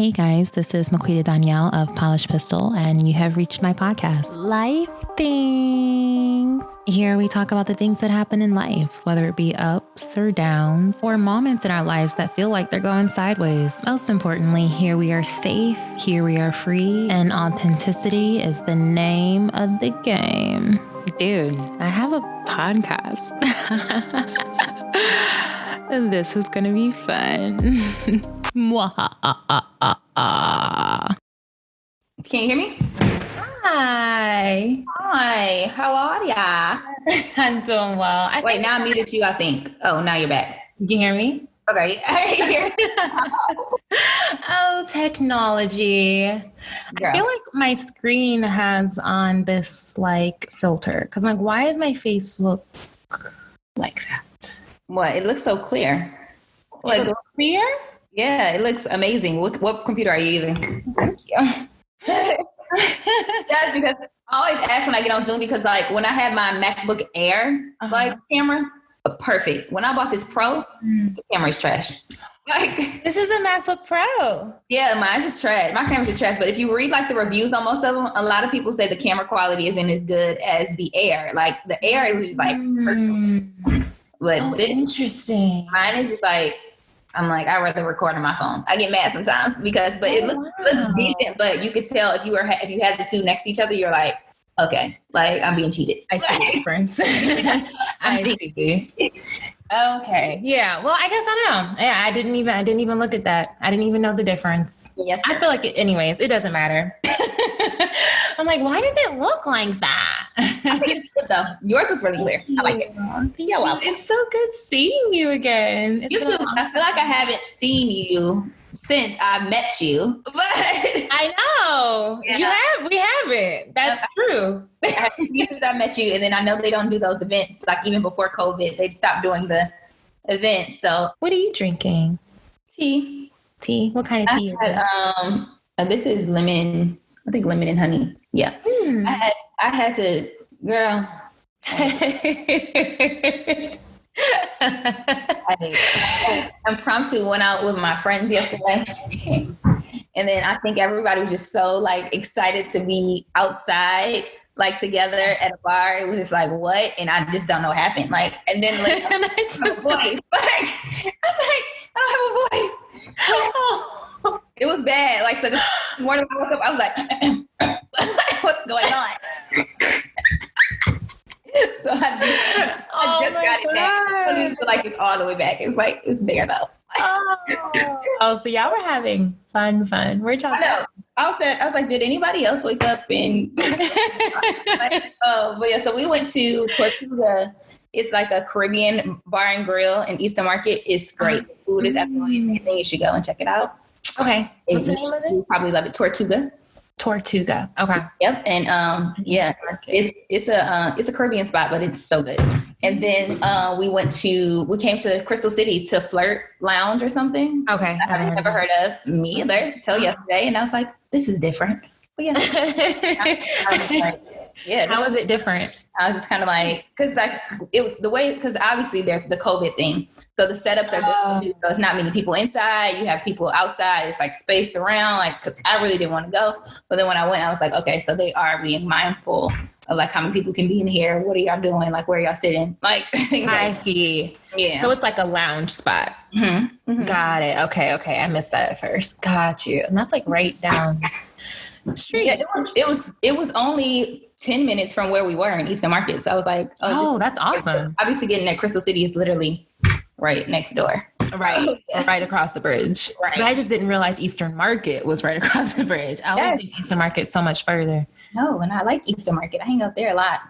Hey guys, this is Maquita Donyel of Polished Pistol, and you have reached my podcast, Life Things. Here we talk about the things that happen in life, whether it be ups or downs, or moments in our lives that feel like they're going sideways. Most importantly, here we are safe, here we are free, and authenticity is the name of the game. Dude, I have a podcast. And this is gonna be fun. Can you hear me? Hi. Hi, how are ya? I'm doing well. Wait, now I muted you, I think. Oh, now you're back. You can hear me? Okay. Oh, technology. Girl. I feel like my screen has on this like filter because I'm like, why does my face look like that? What? It looks so clear. Like Clear? Yeah, it looks amazing. What computer are you using? Thank you. That's because I always ask when I get on Zoom because like when I had my MacBook Air like camera, perfect. When I bought this Pro, the camera's trash. Like This is a MacBook Pro. Yeah, mine is trash. My cameras are trash. But if you read like the reviews on most of them, a lot of people say the camera quality isn't as good as the Air. Like the Air is just like perfect. But this, interesting. mine is just like, I'm like, I'd rather record on my phone. I get mad sometimes but it looks decent. But you could tell if you had the two next to each other, you're like, okay, like I'm being cheated. I see the difference. I see. Okay. Yeah. Well, I guess I don't know. Yeah, I didn't even look at that. I didn't even know the difference. Yes. I feel like anyways, it doesn't matter. I'm like, why does it look like that? I think it's good though. Yours looks really clear. I like it. Yeah, well, it's so good seeing you again. You too. I feel like I haven't seen you since I met you. But I know. Yeah. We haven't. That's true. I haven't seen you since I met you, and then I know they don't do those events. Like even before COVID, they stopped doing the events. So What are you drinking? tea. Tea? What kind of tea is it? This is lemon. I think lemon and honey. Yeah. I had to, girl. I impromptu went out with my friends yesterday. And then I think everybody was just so like excited to be outside, like together at a bar. It was just like, what? And I just don't know what happened. Like, and then like, And I just voice. Like, I was like, I don't have a voice. Oh. It was bad. Like, so this morning when I woke up, I was like, what's going on? So I just got it back. I don't even feel like it's all the way back. It's like, it's there though. Oh, so y'all were having fun. We're talking. I know. I was like, did anybody else wake up and but yeah, so we went to Tortuga. It's like a Caribbean bar and grill in Eastern Market. It's great. The food is absolutely amazing. You should go and check it out. Okay. What's the name of it? You probably love it. Tortuga. Okay. Yep. And yeah, it's a Caribbean spot, but it's so good. And then we came to Crystal City to Flirt Lounge or something. Okay. I haven't never heard of me either till yesterday, and I was like, this is different. But yeah, I was like, yeah. How is it different? I was just kind of like, because like because obviously there's the COVID thing, so the setups are different. So it's not many people inside. You have people outside. It's like spaced around. Like, because I really didn't want to go, but then when I went, I was like, okay, so they are being mindful of like how many people can be in here. What are y'all doing? Like, where are y'all sitting? Like, I see. Yeah. So it's like a lounge spot. Mm-hmm. Mm-hmm. Got it. Okay. I missed that at first. Got you. And that's like right down the street. Yeah, it was only 10 minutes from where we were in Eastern Market. So I was like, oh that's awesome. I'll be forgetting that Crystal City is literally right next door. Right. Right across the bridge. Right. But I just didn't realize Eastern Market was right across the bridge. I always think Eastern Market so much further. No, and I like Eastern Market. I hang out there a lot.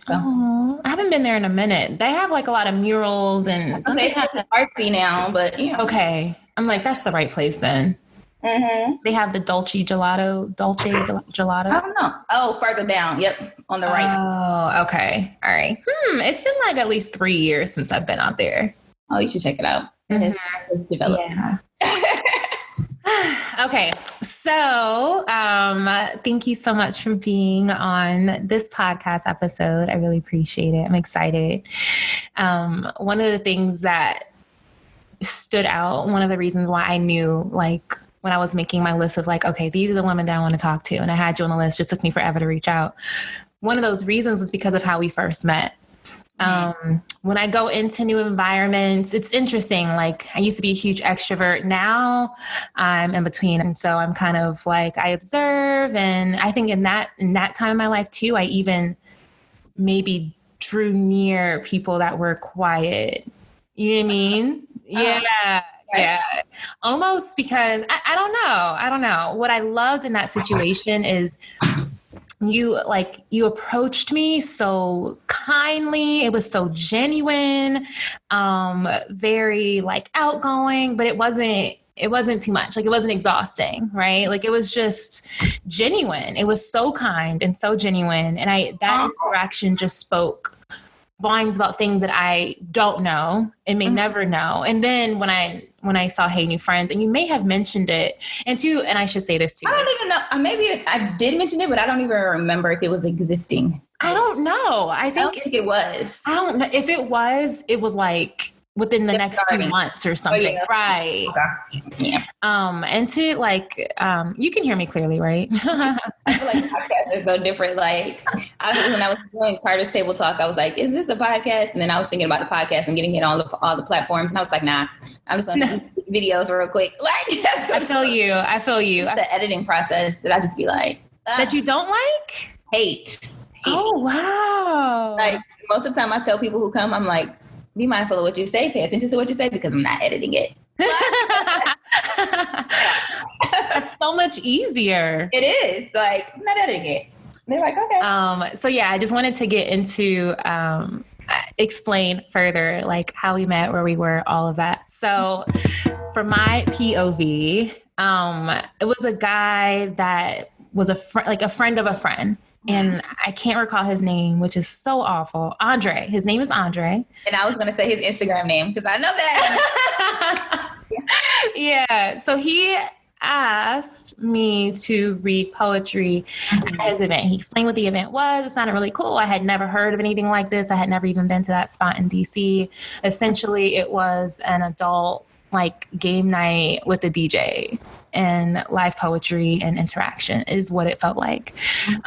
So. I haven't been there in a minute. They have like a lot of murals and they have artsy now, but you know. Okay. I'm like, that's the right place then. Mm-hmm. They have the Dolce Gelato. I don't know. Oh, further down. Yep. On the right. Oh, okay. All right. It's been like at least 3 years since I've been out there. Oh, you should check it out. It's developed. Yeah. Okay. So, thank you so much for being on this podcast episode. I really appreciate it. I'm excited. One of the things that stood out, one of the reasons why I knew like when I was making my list of like, okay, these are the women that I want to talk to. And I had you on the list. Just took me forever to reach out. One of those reasons was because of how we first met. When I go into new environments, it's interesting. Like I used to be a huge extrovert. Now I'm in between. And so I'm kind of like, I observe. And I think in that time in my life too, I even maybe drew near people that were quiet. You know what I mean? Yeah. Yeah. Almost because I don't know. What I loved in that situation is you approached me so kindly. It was so genuine, very like outgoing, but it wasn't too much. Like it wasn't exhausting, right? Like it was just genuine. It was so kind and so genuine. And that interaction just spoke volumes about things that I don't know and may never know. And then when I saw HeyNewFriends, and you may have mentioned it, and I should say this too. I don't even know. Maybe I did mention it, but I don't even remember if it was existing. I don't know. I don't think it was. I don't know if it was like within the next few months or something. Oh, yeah. Right. Okay. Yeah. And to like, you can hear me clearly, right? I feel like podcasts are so different. Like when I was doing Carter's Table Talk, I was like, is this a podcast? And then I was thinking about the podcast and getting it on all the platforms. And I was like, nah, I'm just going to do videos real quick. Like, I feel you. It's the editing process that I just be like. That you don't like? Hate. Oh, wow. Like most of the time I tell people who come, I'm like, be mindful of what you say, pay attention to what you say, because I'm not editing it. That's so much easier. It is. Like, I'm not editing it. They're like, okay. So yeah, I just wanted to get into, explain further, like how we met, where we were, all of that. So for my POV, it was a guy that was a friend of a friend. And I can't recall his name, which is so awful. Andre. His name is Andre. And I was going to say his Instagram name because I know that. Yeah. So he asked me to read poetry at his event. He explained what the event was. It sounded really cool. I had never heard of anything like this. I had never even been to that spot in DC. Essentially, it was an adult like game night with a DJ. And live poetry and interaction is what it felt like.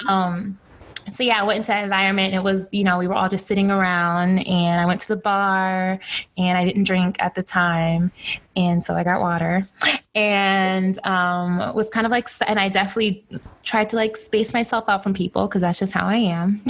So yeah, I went into that environment. It was, we were all just sitting around, and I went to the bar, and I didn't drink at the time. And so I got water, and was kind of like, and I definitely tried to like space myself out from people because that's just how I am.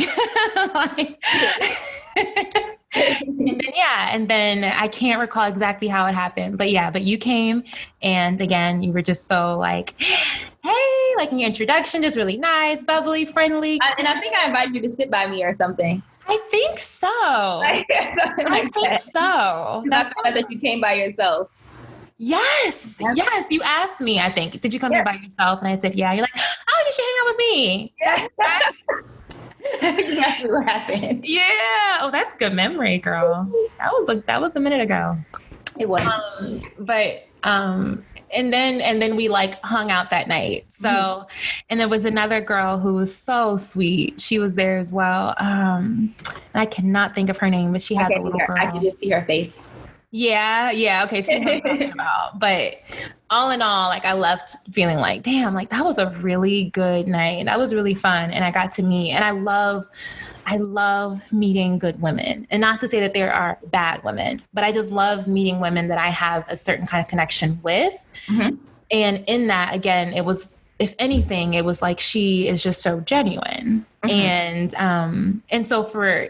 And then I can't recall exactly how it happened, but you came, and again, you were just so like, hey, like in your introduction, just really nice, bubbly, friendly. And I think I invited you to sit by me or something. I think so. I think so. That's that you came by yourself. Yes. You asked me, I think, did you come here by yourself? And I said, yeah. You're like, oh, you should hang out with me. Yeah. That's exactly what happened. Yeah. Oh, that's good memory, girl. That was a minute ago. It was. And then we like hung out that night. So, and there was another girl who was so sweet. She was there as well. I cannot think of her name, but she has a little girl. I can just see her face. Yeah. Okay. So what I'm talking about. But all in all, like I left feeling like, damn, like that was a really good night. That was really fun. And I got to meet, and I love meeting good women. And not to say that there are bad women, but I just love meeting women that I have a certain kind of connection with. Mm-hmm. And in that, again, it was, if anything, it was like, she is just so genuine. Mm-hmm. And so for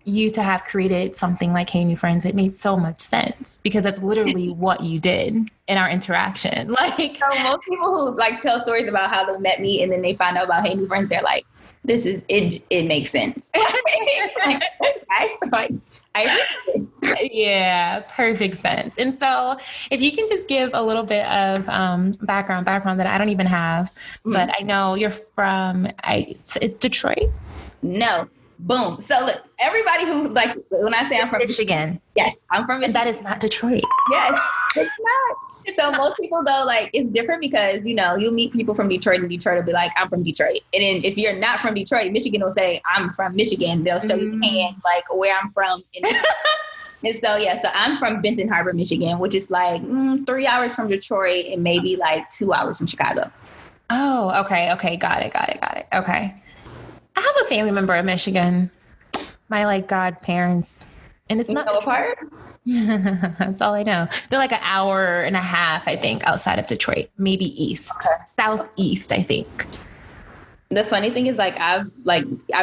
you to have created something like HeyNewFriends, it made so much sense because that's literally what you did in our interaction. Like, so most people who like tell stories about how they met me and then they find out about HeyNewFriends, they're like, this is it. It makes sense. Yeah, perfect sense. And so if you can just give a little bit of background that I don't even have, but I know you're from, it's Detroit? No. Boom. So look, everybody who like, when I say I'm from Michigan. Yes, I'm from Michigan. That is not Detroit. Yes, it's not. So most people though, like it's different because, you'll meet people from Detroit and Detroit will be like, I'm from Detroit. And then if you're not from Detroit, Michigan will say, I'm from Michigan. They'll show you the hand, like where I'm from. And so, so I'm from Benton Harbor, Michigan, which is like 3 hours from Detroit and maybe like 2 hours from Chicago. Oh, okay. Okay. Got it. Okay. I have a family member in Michigan, my like godparents, and it's not apart. That's all I know. They're like an hour and a half, I think, outside of Detroit, maybe east, southeast, I think. The funny thing is, like, I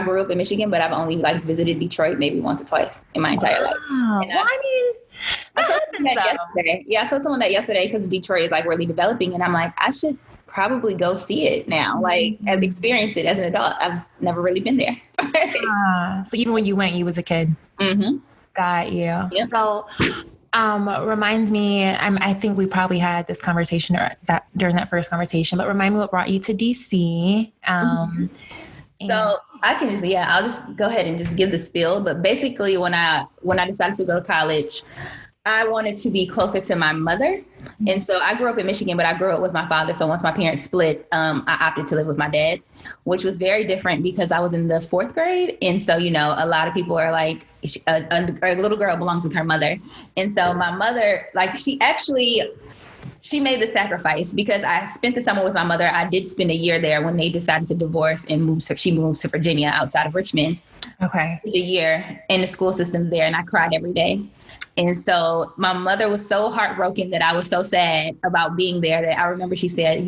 grew up in Michigan, but I've only like visited Detroit maybe once or twice in my entire life. And well, I mean, that happens yesterday. Yeah, I told someone that yesterday because Detroit is like really developing, and I'm like, I should probably go see it now, like as experience it as an adult. I've never really been there. So even when you went, you was a kid. Mm-hmm. Got you. Yeah. So, reminds me, I think we probably had this conversation during that first conversation, but remind me what brought you to DC. So I can I'll just go ahead and just give the spiel. But basically when I decided to go to college, I wanted to be closer to my mother. And so I grew up in Michigan, but I grew up with my father. So once my parents split, I opted to live with my dad, which was very different because I was in the 4th grade. And so, a lot of people are like, a little girl belongs with her mother. And so my mother, like, she made the sacrifice because I spent the summer with my mother. I did spend a year there when they decided to divorce and she moved to Virginia outside of Richmond. Okay. A year in the school systems there. And I cried every day. And so my mother was so heartbroken that I was so sad about being there that I remember she said,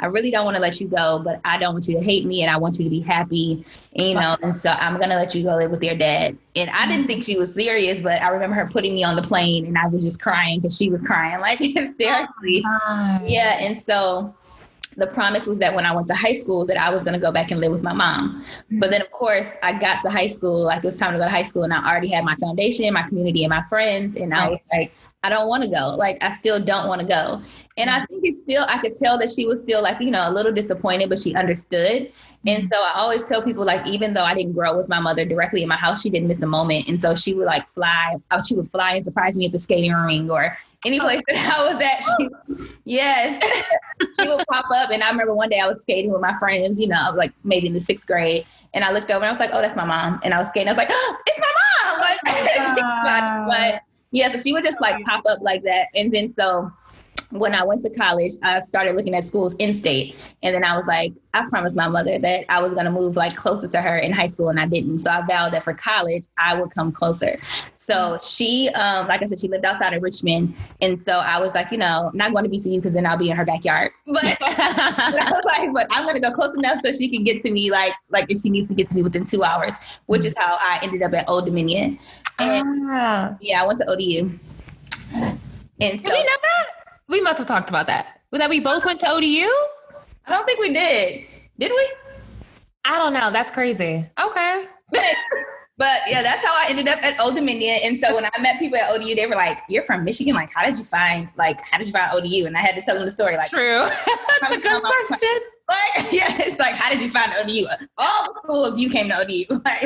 I really don't want to let you go, but I don't want you to hate me and I want you to be happy, and so I'm going to let you go live with your dad. And I didn't think she was serious, but I remember her putting me on the plane and I was just crying because she was crying like hysterically. Yeah. And so the promise was that when I went to high school that I was going to go back and live with my mom. But then, of course, I got to high school, like it was time to go to high school, and I already had my foundation, my community, and my friends. And I was like, I don't want to go. Like, I still don't want to go. And I think I could tell that she was still like, a little disappointed, but she understood. And so I always tell people, like, even though I didn't grow up with my mother directly in my house, she didn't miss a moment. And so she would like fly and surprise me at the skating rink or any place that I was at. She would pop up. And I remember one day I was skating with my friends, I was like maybe in the 6th grade. And I looked over and I was like, oh, that's my mom. And I was skating. I was like, oh, it's my mom. Like, so she would just like pop up like that. And then so when I went to college, I started looking at schools in state. And then I was like, I promised my mother that I was going to move like closer to her in high school. And I didn't. So I vowed that for college, I would come closer. So she, like I said, she lived outside of Richmond. And so I was like, not going to BCU because then I'll be in her backyard. But I was like, but I'm going to go close enough so she can get to me like if she needs to get to me within 2 hours, which is how I ended up at Old Dominion. And I went to ODU. And so we must have talked about that. That we both went to ODU? I don't think we did. Did we? I don't know. That's crazy. Okay. But yeah, that's how I ended up at Old Dominion. And so when I met people at ODU, they were like, you're from Michigan? Like, how did you find ODU? And I had to tell them the story. Like, true. That's a good question. Like, it's like, how did you find ODU? All the schools you came to ODU. Like,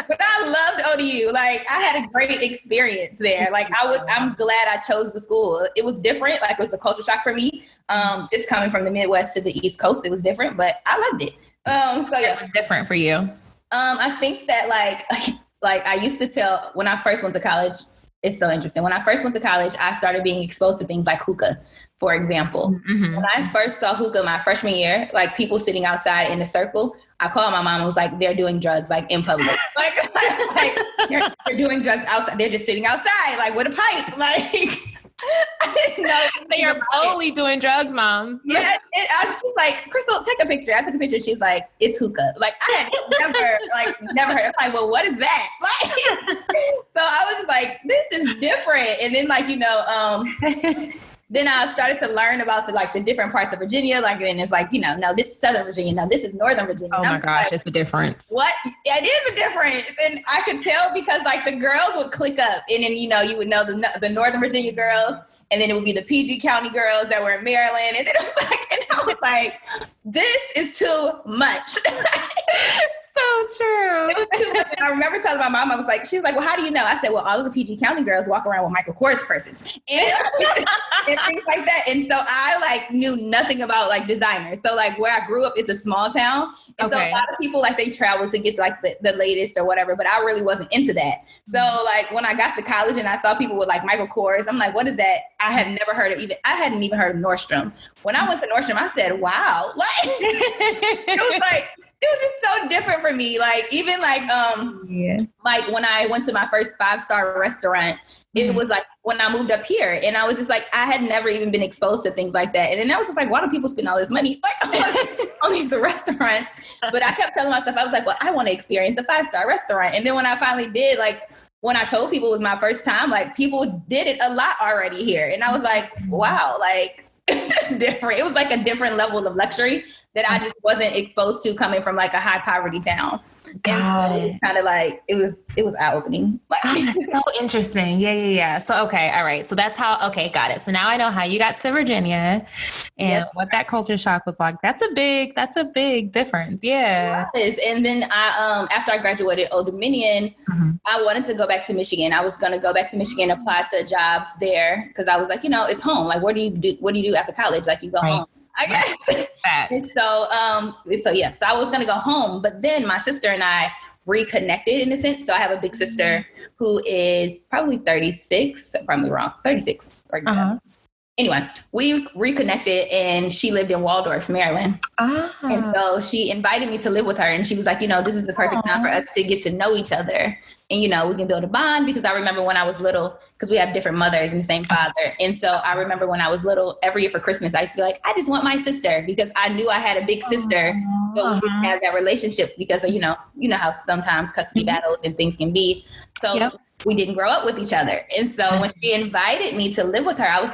but I loved ODU. Like, I had a great experience there. Like, I'm glad I chose the school. It was different. Like, it was a culture shock for me. Just coming from the Midwest to the East Coast, it was different, but I loved it. It was different for you. I think that like I used to tell when I first went to college, it's so interesting. When I first went to college, I started being exposed to things like hookah, for example. Mm-hmm. When I first saw hookah my freshman year, like people sitting outside in a circle, I called my mom and was like, they're doing drugs like in public. like they're doing drugs outside. They're just sitting outside like with a pipe. Like I didn't know they are totally doing drugs, Mom. Yeah, I was just like, Crystal, take a picture. I took a picture. She's like, it's hookah. Like I had never heard of. Like, well, what is that? Like, so I was just like, this is different. And then then I started to learn about the different parts of Virginia. Like, and it's like, no, this is Southern Virginia. No, this is Northern Virginia. Oh my gosh, it's a difference. What? Yeah, it is a difference. And I could tell because like the girls would click up and then, you would know the Northern Virginia girls. And then it would be the PG County girls that were in Maryland. And then it was like, and I was like, this is too much. So true. It was too much. And I remember telling my mom, she was like, well, how do you know? I said, well, all of the PG County girls walk around with Michael Kors purses and things like that. And so I knew nothing about designers. So where I grew up, it's a small town. And so a lot of people they travel to get the latest or whatever, but I really wasn't into that. So when I got to college and I saw people with Michael Kors, I'm like, what is that? I hadn't even heard of Nordstrom. When I went to Nordstrom, I said, wow, it was just so different for me. Even when I went to my first 5-star restaurant, it was when I moved up here, and I was just I had never even been exposed to things like that. And then I was just why do people spend all this money on these restaurants? But I kept telling myself, I was well, I want to experience a 5-star restaurant. And then when I finally did, when I told people it was my first time, people did it a lot already here. And I was wow, it's different. It was a different level of luxury that I just wasn't exposed to coming from a high poverty town. And so it was kind of it was eye-opening. That's so interesting. Yeah. So, okay. All right. So that's how, okay, got it. So now I know how you got to Virginia and what that culture shock was like. That's a big difference. Yeah. And then after I graduated Old Dominion, I wanted to go back to Michigan. I was going to go back to Michigan, apply to jobs there. Cause I was it's home. What do you do after college? You go home. I guess. And so I was going to go home, but then my sister and I reconnected in a sense. So I have a big sister who is probably 36, probably wrong, 36. Anyway, we reconnected and she lived in Waldorf, Maryland. And so she invited me to live with her. And she was this is the perfect time for us to get to know each other. And, we can build a bond, because I remember when I was little, because we have different mothers and the same father. And so I remember when I was little, every year for Christmas, I used to be I just want my sister, because I knew I had a big sister, but we didn't have that relationship because of, you know how sometimes custody battles and things can be. So we didn't grow up with each other. And so when she invited me to live with her, I was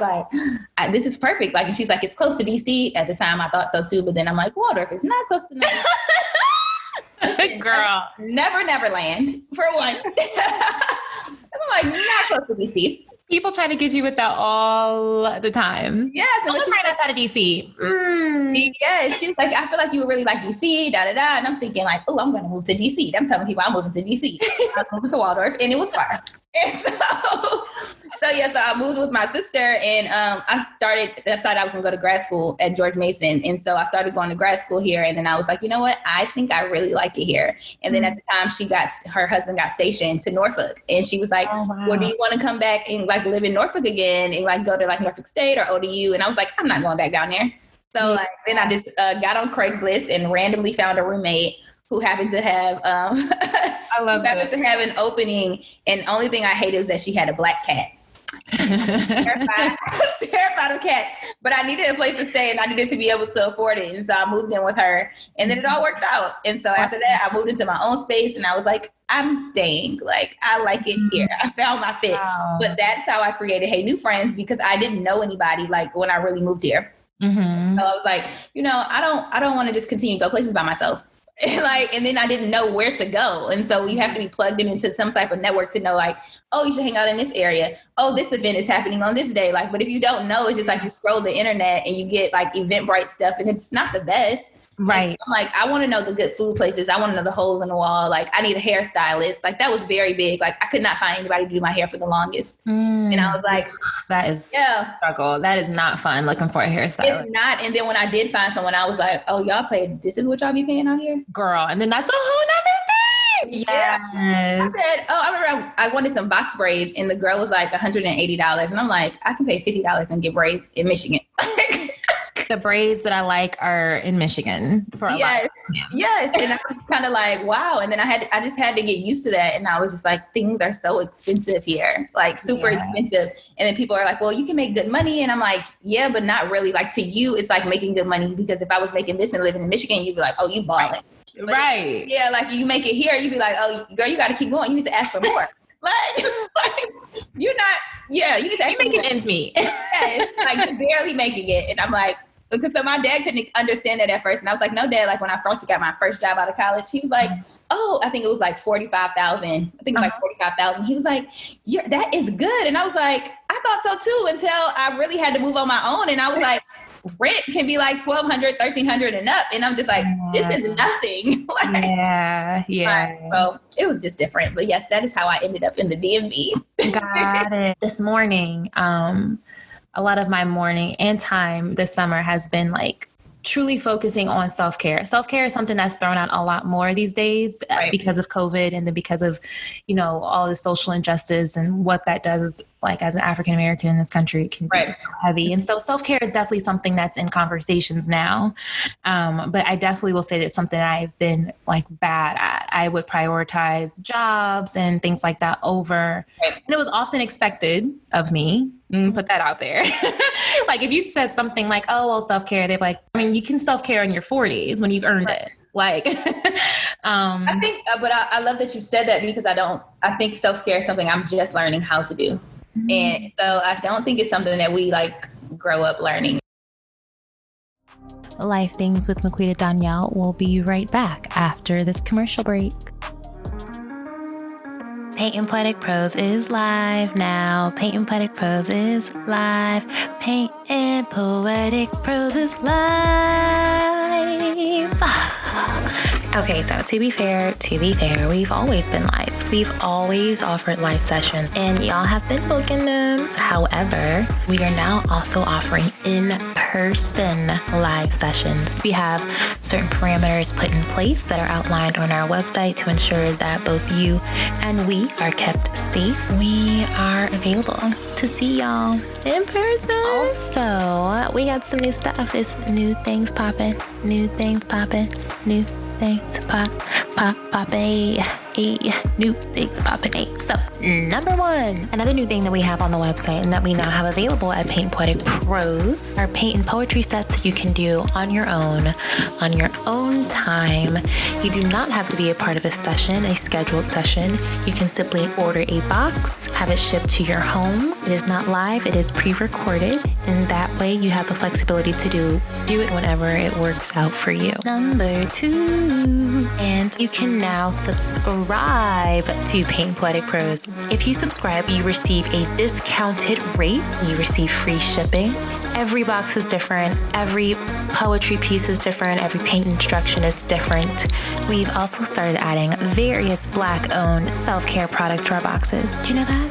this is perfect. And she's it's close to DC. At the time I thought so too, but then I'm Waldorf is not close to nothing. Girl. Neverland, for one. I'm not close to DC. People try to get you with that all the time. Yes. Someone right outside of DC. Yes. She was I feel you would really like DC, da-da-da. And I'm thinking oh, I'm going to move to DC. I'm telling people I'm moving to DC. I'm moving to Waldorf, and it was fine. And so I moved with my sister, and I decided I was going to go to grad school at George Mason. And so I started going to grad school here. And then I was you know what? I think I really like it here. And then at the time her husband got stationed to Norfolk. And she was oh, wow. Well, do you want to come back and live in Norfolk again and go to Norfolk State or ODU? And I was I'm not going back down there. So then I just got on Craigslist and randomly found a roommate who happened to have to have an opening, and the only thing I hate is that she had a black cat. I was terrified of cats, but I needed a place to stay and I needed to be able to afford it. And so I moved in with her, and then it all worked out. And so after that, I moved into my own space, and I was I'm staying. I like it here. I found my fit. Wow. But that's how I created HeyNewFriends, because I didn't know anybody when I really moved here. So I was I don't want to just continue to go places by myself. And then I didn't know where to go. And so you have to be plugged into some type of network to know oh, you should hang out in this area. Oh, this event is happening on this day. But if you don't know, it's just you scroll the internet and you get Eventbrite stuff, and it's not the best. Right. I'm I want to know the good food places. I want to know the holes in the wall. I need a hairstylist. That was very big. I could not find anybody to do my hair for the longest. And I was that is struggle. That is not fun looking for a hairstylist. It's not. And then when I did find someone, I was oh, y'all this is what y'all be paying out here? Girl. And then that's a whole nother thing. Yes. I said, I remember I wanted some box braids, and the girl was $180. And I'm I can pay $50 and get braids in Michigan. The braids that I like are in Michigan for a lot. Yes. And I was kind of wow. And then I just had to get used to that. And I was just things are so expensive here, super expensive. And then people are well, you can make good money. And I'm yeah, but not really. To you, it's making good money, because if I was making this and living in Michigan, you'd be oh, you balling. Right. You make it here, you'd be oh, girl, you got to keep going. You need to ask for more. You're not, you need to ask for more. You're making ends meet. You're barely making it. And I'm because so my dad couldn't understand that at first. And I was no, Dad, when I first got my first job out of college, he was oh, I think it was 45,000. I think it was 45,000. He was that is good. And I was I thought so too, until I really had to move on my own. And I was rent can be like $1,200, $1,300 and up. And I'm just like, this is nothing. Like, yeah. So it was just different. But yes, that is how I ended up in the DMV. Got it. This morning, a lot of my morning and time this summer has been like truly focusing on self-care. Self-care is something that's thrown out a lot more these days because of COVID and then because of, all the social injustice and what that does, like as an African American in this country, it can be heavy. And so self-care is definitely something that's in conversations now. But I definitely will say that it's something I've been like bad at. I would prioritize jobs and things like that over, and it was often expected of me. Put that out there. Like if you said something like, oh, well, self-care, they're like, I mean, you can self-care in your 40s when you've earned it. Like, I think, but I love that you said that because I think self-care is something I'm just learning how to do. And so I don't think it's something that we like grow up learning. Life Things with Maquita Donyel will be right back after this commercial break. Paint and Poetic Prose is live now. Paint and Poetic Prose is live. Paint and Poetic Prose is live. Okay, so to be fair, we've always been live. We've always offered live sessions and y'all have been booking them. However, we are now also offering in-person live sessions. We have certain parameters put in place that are outlined on our website to ensure that both you and we are kept safe. We are available to see y'all in person. Also, we got some new stuff. It's new things popping. New things popping. New things popping. New things popping. So, number one, another new thing that we have on the website and that we now have available at Paint and Poetic Prose are paint and poetry sets that you can do on your own time. You do not have to be a part of a session, a scheduled session. You can simply order a box, have it shipped to your home. It is not live, it is pre-recorded, and that way you have the flexibility to do it whenever it works out for you. Number two, and you can now subscribe to Paint and Poetic Prose. If you subscribe, you receive a discounted rate. You receive free shipping. Every box is different. Every poetry piece is different. Every paint instruction is different. We've also started adding various Black-owned self-care products to our boxes. Did you know that?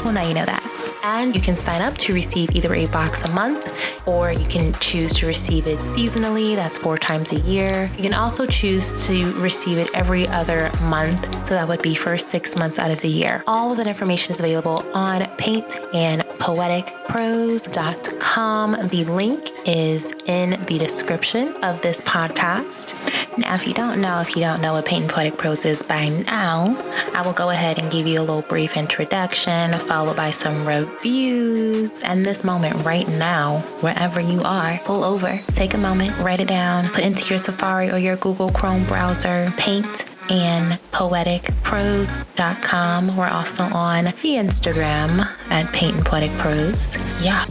Well, now you know that. And you can sign up to receive either a box a month or you can choose to receive it seasonally. That's 4 times a year. You can also choose to receive it every other month. So that would be for 6 months out of the year. All of that information is available on paintandpoeticprose.com. The link is in the description of this podcast. Now, if you don't know what Paint and Poetic Prose is by now, I will go ahead and give you a little brief introduction, followed by some reviews. And this moment right now, wherever you are, pull over, take a moment, write it down, put into your Safari or your Google Chrome browser, paintandpoeticprose.com. We're also on the Instagram at Paint and Poetic Prose. Yeah.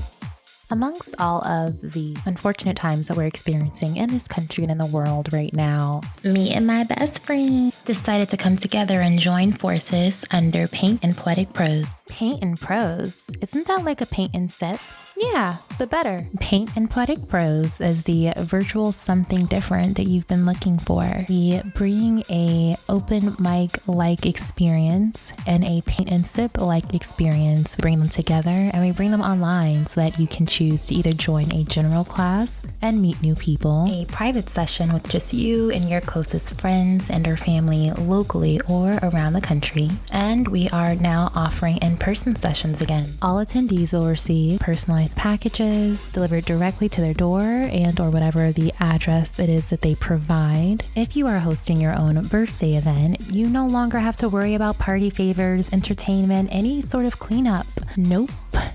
Amongst all of the unfortunate times that we're experiencing in this country and in the world right now, me and my best friend decided to come together and join forces under Paint and Poetic Prose. Paint and Prose? Isn't that like a paint and sip? Yeah, but better. Paint and Poetic Prose is the virtual something different that you've been looking for. We bring a open mic-like experience and a paint and sip-like experience. We bring them together and we bring them online so that you can choose to either join a general class and meet new people, a private session with just you and your closest friends and or family locally or around the country. And we are now offering in-person sessions again. All attendees will receive personalized packages delivered directly to their door and or whatever the address it is that they provide. If you are hosting your own birthday event, you no longer have to worry about party favors, entertainment, any sort of cleanup. Nope.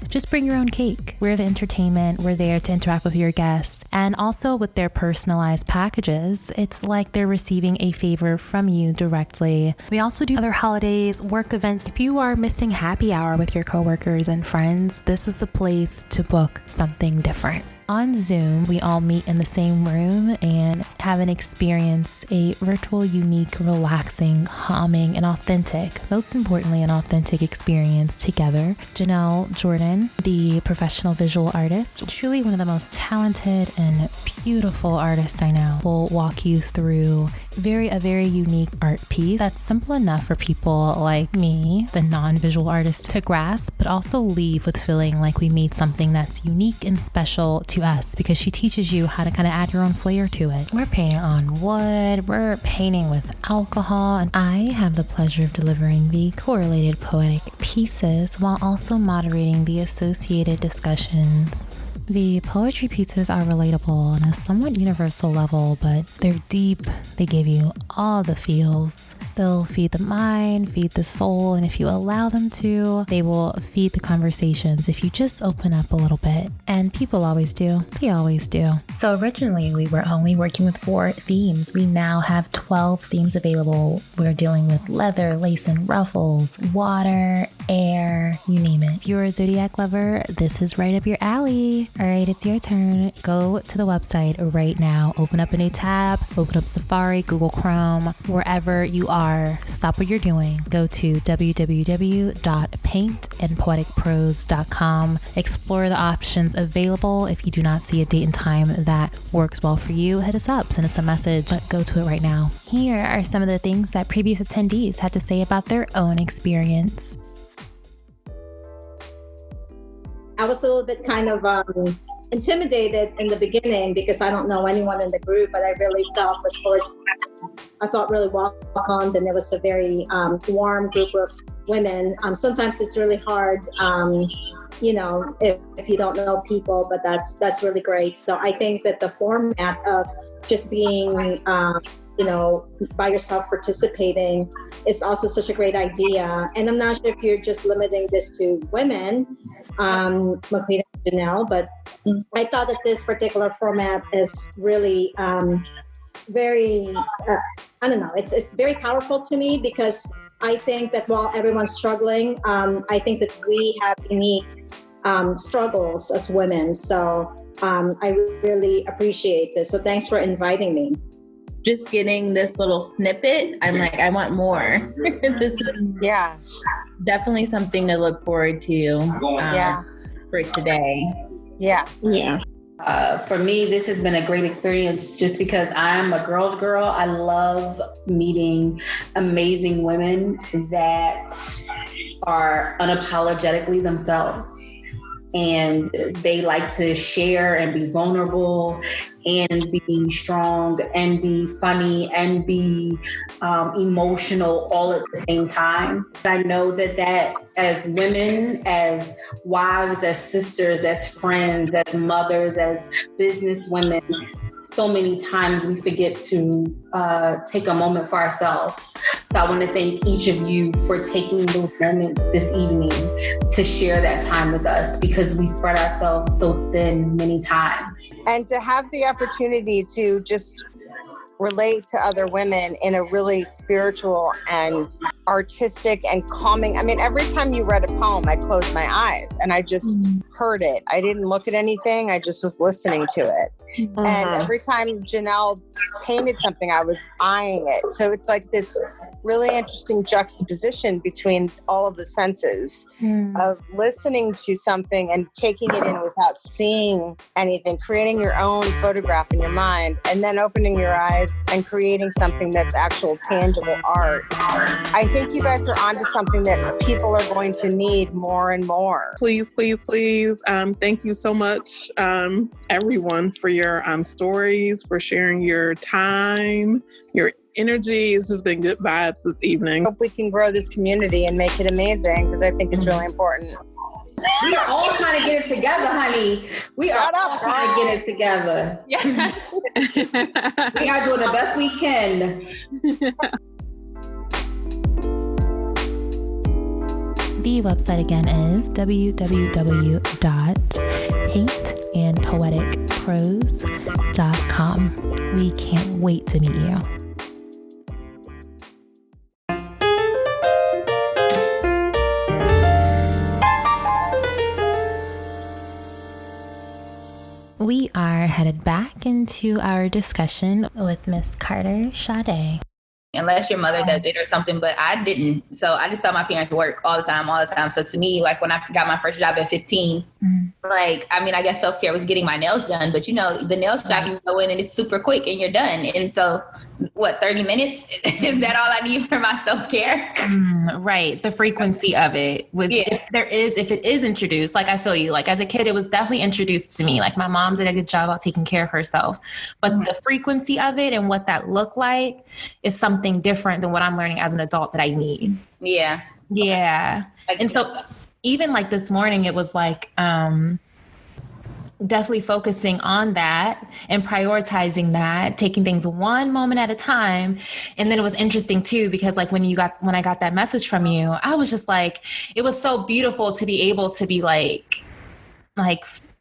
Just bring your own cake. We're the entertainment. We're there to interact with your guests. And also with their personalized packages, it's like they're receiving a favor from you directly. We also do other holidays, work events. If you are missing happy hour with your coworkers and friends, this is the place to book something different. On Zoom, we all meet in the same room and have an experience, a virtual, unique, relaxing, calming, and authentic, most importantly, an authentic experience together. Janelle Jordan, the professional visual artist, truly one of the most talented and beautiful artists I know, will walk you through a very unique art piece that's simple enough for people like me, the non-visual artist, to grasp, but also leave with feeling like we made something that's unique and special to us, because she teaches you how to kind of add your own flair to it. We're painting on wood, we're painting with alcohol, and I have the pleasure of delivering the correlated poetic pieces while also moderating the associated discussions. The poetry pieces are relatable on a somewhat universal level, but they're deep. They give you all the feels. They'll feed the mind, feed the soul, and if you allow them to, they will feed the conversations if you just open up a little bit. And people always do. They always do. So originally, we were only working with 4 themes. We now have 12 themes available. We're dealing with leather, lace and ruffles, water, air, you name it. If you're a Zodiac lover, this is right up your alley. All right, it's your turn. Go to the website right now. Open up a new tab, open up Safari, Google Chrome, wherever you are. Stop what you're doing. Go to www.paintandpoeticprose.com. Explore the options available. If you do not see a date and time that works well for you, hit us up, send us a message, but go to it right now. Here are some of the things that previous attendees had to say about their own experience. I was a little bit kind of intimidated in the beginning because I don't know anyone in the group, but I really felt, of course, I felt really welcomed, and it was a very warm group of women. Sometimes it's really hard, if you don't know people, but that's really great. So I think that the format of just being by yourself participating is also such a great idea. And I'm not sure if you're just limiting this to women, Maquita and Donyel, but I thought that this particular format is really very, it's very powerful to me, because I think that while everyone's struggling, I think that we have unique struggles as women. So I really appreciate this. So thanks for inviting me. Just getting this little snippet, I'm like, I want more. This is definitely something to look forward to for today. Yeah. For me, this has been a great experience just because I'm a girl's girl. I love meeting amazing women that are unapologetically themselves. And they like to share and be vulnerable and be strong and be funny and be emotional all at the same time. I know that as women, as wives, as sisters, as friends, as mothers, as business women, so many times we forget to take a moment for ourselves. So I want to thank each of you for taking those moments this evening to share that time with us, because we spread ourselves so thin many times. And to have the opportunity to just relate to other women in a really spiritual and artistic and calming. I mean, every time you read a poem, I closed my eyes and I just heard it. I didn't look at anything. I just was listening to it. And every time Janelle painted something, I was eyeing it. So it's like this really interesting juxtaposition between all of the senses of listening to something and taking it in without seeing anything, creating your own photograph in your mind, and then opening your eyes and creating something that's actual tangible art. I think you guys are onto something that people are going to need more and more. Please. Thank you so much, everyone, for your stories, for sharing your time, your energy. It's just been good vibes this evening. Hope we can grow this community and make it amazing, because I think it's really important. We are all trying to get it together, honey. We are all trying to get it together. Yeah. We are doing the best we can. The website again is www.paintandpoeticprose.com. We can't wait to meet you. We headed back into our discussion with Miss Carter Sade. Unless your mother does it or something, but I didn't. So I just saw my parents work all the time. So to me, like when I got my first job at 15, like, I mean, I guess self-care was getting my nails done, but you know, the nail shop, you go in and it's super quick and you're done. And so what, 30 minutes? Is that all I need for my self-care? Right. The frequency of it was, if it is introduced, like I feel you, like as a kid, it was definitely introduced to me. Like my mom did a good job about taking care of herself, but the frequency of it and what that looked like is something different than what I'm learning as an adult that I need. Yeah. Yeah. And so even like this morning, it was like, definitely focusing on that and prioritizing that, taking things one moment at a time. And then it was interesting too, because like when I got that message from you, I was just like, it was so beautiful to be able to be like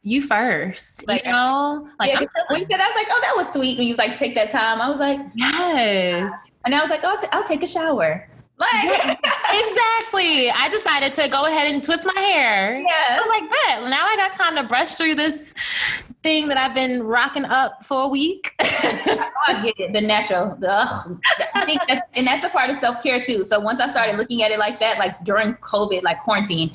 you first, like, you know, like when you said, I was like, oh, that was sweet. When you was like, take that time. I was like, yes. And I was like, I'll take a shower. Like, exactly. I decided to go ahead and twist my hair. Yeah. I was like, bet. Now I got time to brush through this thing that I've been rocking up for a week. I get it. The natural. I think that's a part of self-care too. So once I started looking at it like that, like during COVID, like quarantine,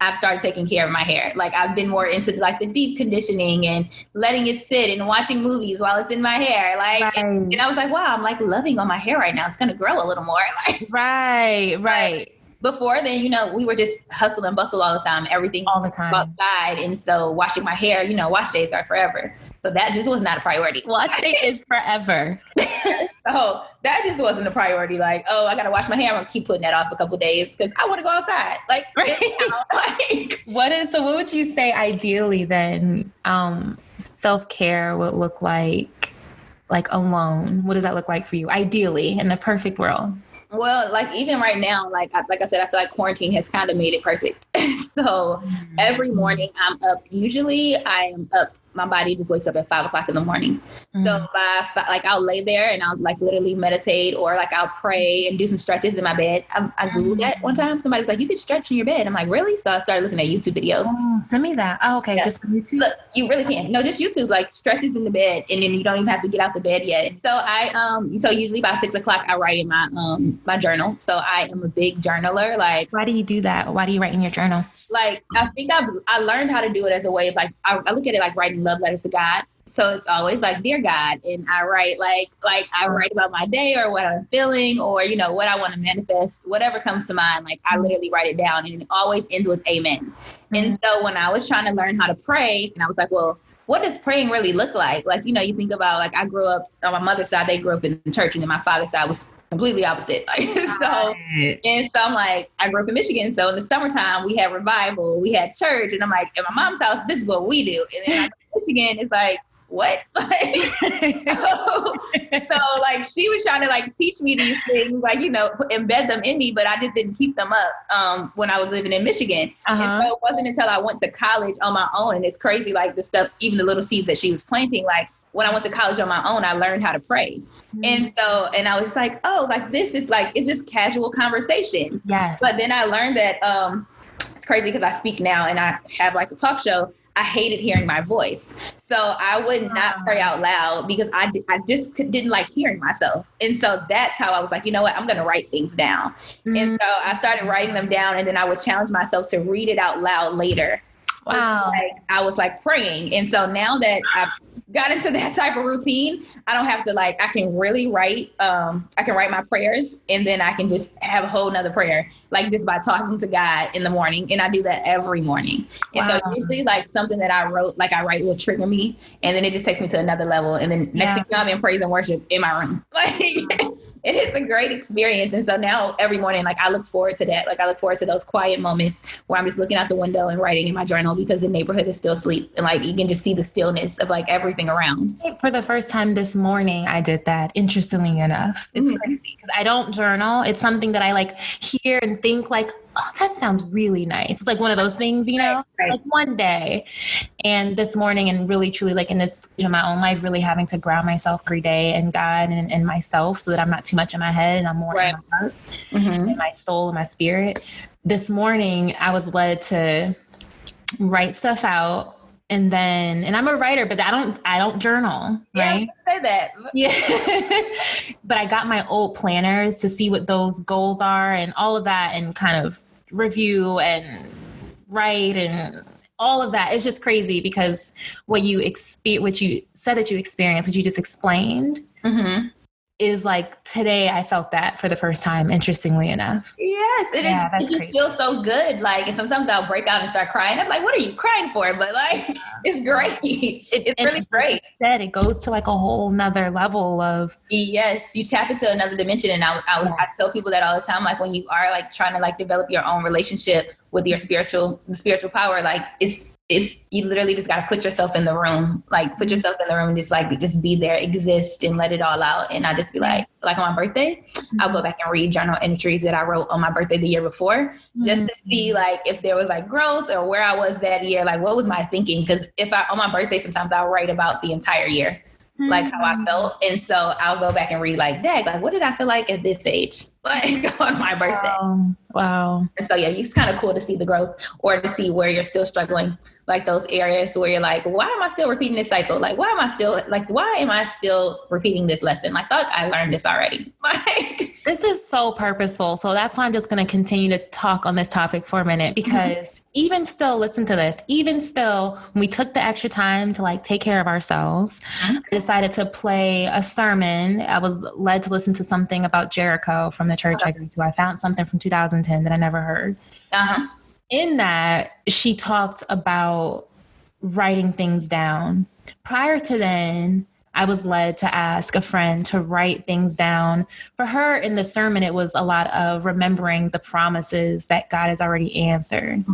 I've started taking care of my hair. Like I've been more into like the deep conditioning and letting it sit and watching movies while it's in my hair. Like, and I was like, wow, I'm like loving on my hair right now. It's going to grow a little more. Like, right. Before then, you know, we were just hustle and bustle all the time. Everything all the time outside. And so washing my hair, you know, wash days are forever. So that just was not a priority. Wash day is forever. So that just wasn't a priority. Like, oh, I got to wash my hair. I'm going to keep putting that off a couple of days because I want to go outside. Like, what would you say ideally then self-care would look like alone? What does that look like for you? Ideally, in the perfect world? Well, like even right now, like I said, I feel like quarantine has kind of made it perfect. So every morning I'm up. Usually I am up. My body just wakes up at 5 o'clock in the morning. So I'll lay there and I'll like literally meditate or like I'll pray and do some stretches in my bed. I Googled that one time. Somebody was like, you can stretch in your bed. I'm like, really? So I started looking at YouTube videos. Oh, send me that. Oh, okay. Yeah. Just YouTube? Look, you really can. No, just YouTube, like stretches in the bed. And then you don't even have to get out the bed yet. So so usually by 6 o'clock, I write in my journal. So I am a big journaler. Like, why do you do that? Why do you write in your journal? Like, I think I learned how to do it as a way of like, I look at it like writing love letters to God. So it's always like, dear God. And I write like I write about my day or what I'm feeling or, you know, what I want to manifest, whatever comes to mind. Like I literally write it down and it always ends with amen. And so when I was trying to learn how to pray and I was like, well, what does praying really look like? Like, you know, you think about like I grew up on my mother's side, they grew up in the church and then my father's side was completely opposite. Like, so I'm like, I grew up in Michigan. So in the summertime we had revival, we had church and I'm like, at my mom's house, this is what we do. And then Michigan is like, what? Like, so like she was trying to like teach me these things, like, you know, embed them in me, but I just didn't keep them up when I was living in Michigan. And so it wasn't until I went to college on my own, and it's crazy, like the stuff, even the little seeds that she was planting, like when I went to college on my own, I learned how to pray. And so, and I was like, oh, like this is like, it's just casual conversation. Yes. But then I learned that it's crazy because I speak now and I have like a talk show. I hated hearing my voice. So I would not pray out loud because I just didn't like hearing myself. And so that's how I was like, you know what, I'm going to write things down. And so I started writing them down and then I would challenge myself to read it out loud later. Wow. I was like praying. And so now that I've got into that type of routine, I don't have to like, I can really write, I can write my prayers and then I can just have a whole nother prayer, like just by talking to God in the morning. And I do that every morning. And so usually like something that I write will trigger me. And then it just takes me to another level. And then next thing you know, I'm in praise and worship in my room. Like it is a great experience. And so now every morning, like I look forward to that. Like I look forward to those quiet moments where I'm just looking out the window and writing in my journal because the neighborhood is still asleep. And like, you can just see the stillness of like everything around. For the first time this morning, I did that, interestingly enough. It's crazy because I don't journal. It's something that I like hear and think like, oh, that sounds really nice. It's like one of those things, you know, like one day. And this morning and really truly like in this stage of my own life, really having to ground myself every day in God and myself so that I'm not too much in my head and I'm more in my heart and my soul and my spirit. This morning, I was led to write stuff out and I'm a writer, but I don't journal, right? Yeah, say that. Yeah. But I got my old planners to see what those goals are and all of that, and kind of review and write and all of that. It's just crazy because what you said that you experienced, what you just explained, is like today I felt that for the first time, interestingly enough. Yes, it just feels so good. Like, and sometimes I'll break out and start crying. I'm like, what are you crying for? But like, it's great. It's really great. It goes to like a whole nother level of. Yes, you tap into another dimension. And I tell people that all the time, like when you are like trying to like develop your own relationship with your spiritual power, like it's you literally just got to put yourself in the room, like put yourself in the room and just be there, exist and let it all out. And I just be like on my birthday, I'll go back and read journal entries that I wrote on my birthday the year before, just to see like if there was like growth or where I was that year, like what was my thinking? Because on my birthday, sometimes I'll write about the entire year, like how I felt. And so I'll go back and read like, dang, like what did I feel like at this age? Like on my birthday. Wow. And so, yeah, it's kind of cool to see the growth or to see where you're still struggling, like those areas where you're like, why am I still repeating this cycle? Like, why am I still repeating this lesson? Like, I thought I learned this already. Like, this is so purposeful. So that's why I'm just going to continue to talk on this topic for a minute, because even still, listen to this, even still, when we took the extra time to like take care of ourselves, I decided to play a sermon. I was led to listen to something about Jericho from the church I go to. I found something from 2010 that I never heard. In that, she talked about writing things down. Prior to then, I was led to ask a friend to write things down. For her in the sermon, it was a lot of remembering the promises that God has already answered.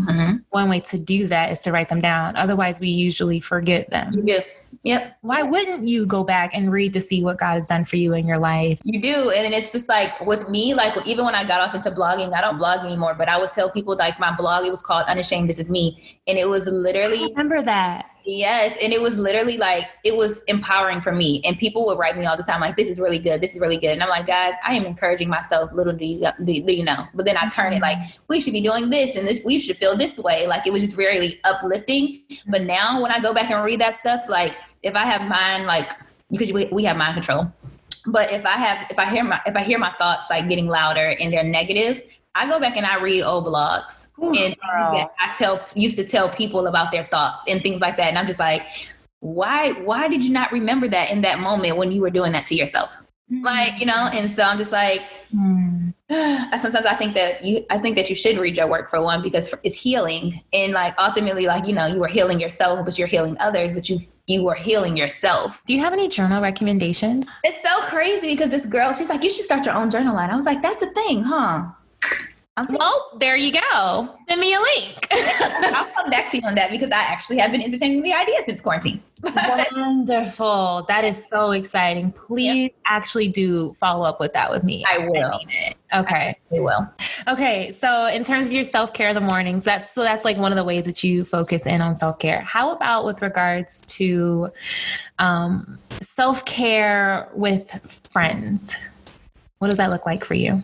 One way to do that is to write them down. Otherwise, we usually forget them. You do. Yep. Why wouldn't you go back and read to see what God has done for you in your life? You do. And it's just like with me, like even when I got off into blogging, I don't blog anymore, but I would tell people like my blog, it was called Unashamed, This Is Me. And it was literally. I remember that. Yes. And it was literally like, it was empowering for me. And people would write me all the time, like, this is really good. This is really good. And I'm like, guys, I am encouraging myself. Little do you know, but then I turn it like, we should be doing this and this, we should feel this way. Like it was just really uplifting. But now when I go back and read that stuff, like if I have mind, like, because we have mind control, but if I hear my thoughts like getting louder and they're negative, I go back and I read old blogs and I used to tell people about their thoughts and things like that. And I'm just like, why did you not remember that in that moment when you were doing that to yourself? Like, you know, and so I'm just like, sometimes I think that you should read your work for one, because it's healing. And like, ultimately, like, you know, you were healing yourself, but you're healing others, but you were healing yourself. Do you have any journal recommendations? It's so crazy because this girl, she's like, you should start your own journal line. I was like, that's a thing, huh? Well, there you go. Send me a link. I'll come back to you on that because I actually have been entertaining the idea since quarantine. Wonderful. That is so exciting. Please actually do follow up with that with me. I will. Okay. I will. Okay. So in terms of your self-care in the mornings, that's like one of the ways that you focus in on self-care. How about with regards to self-care with friends? What does that look like for you?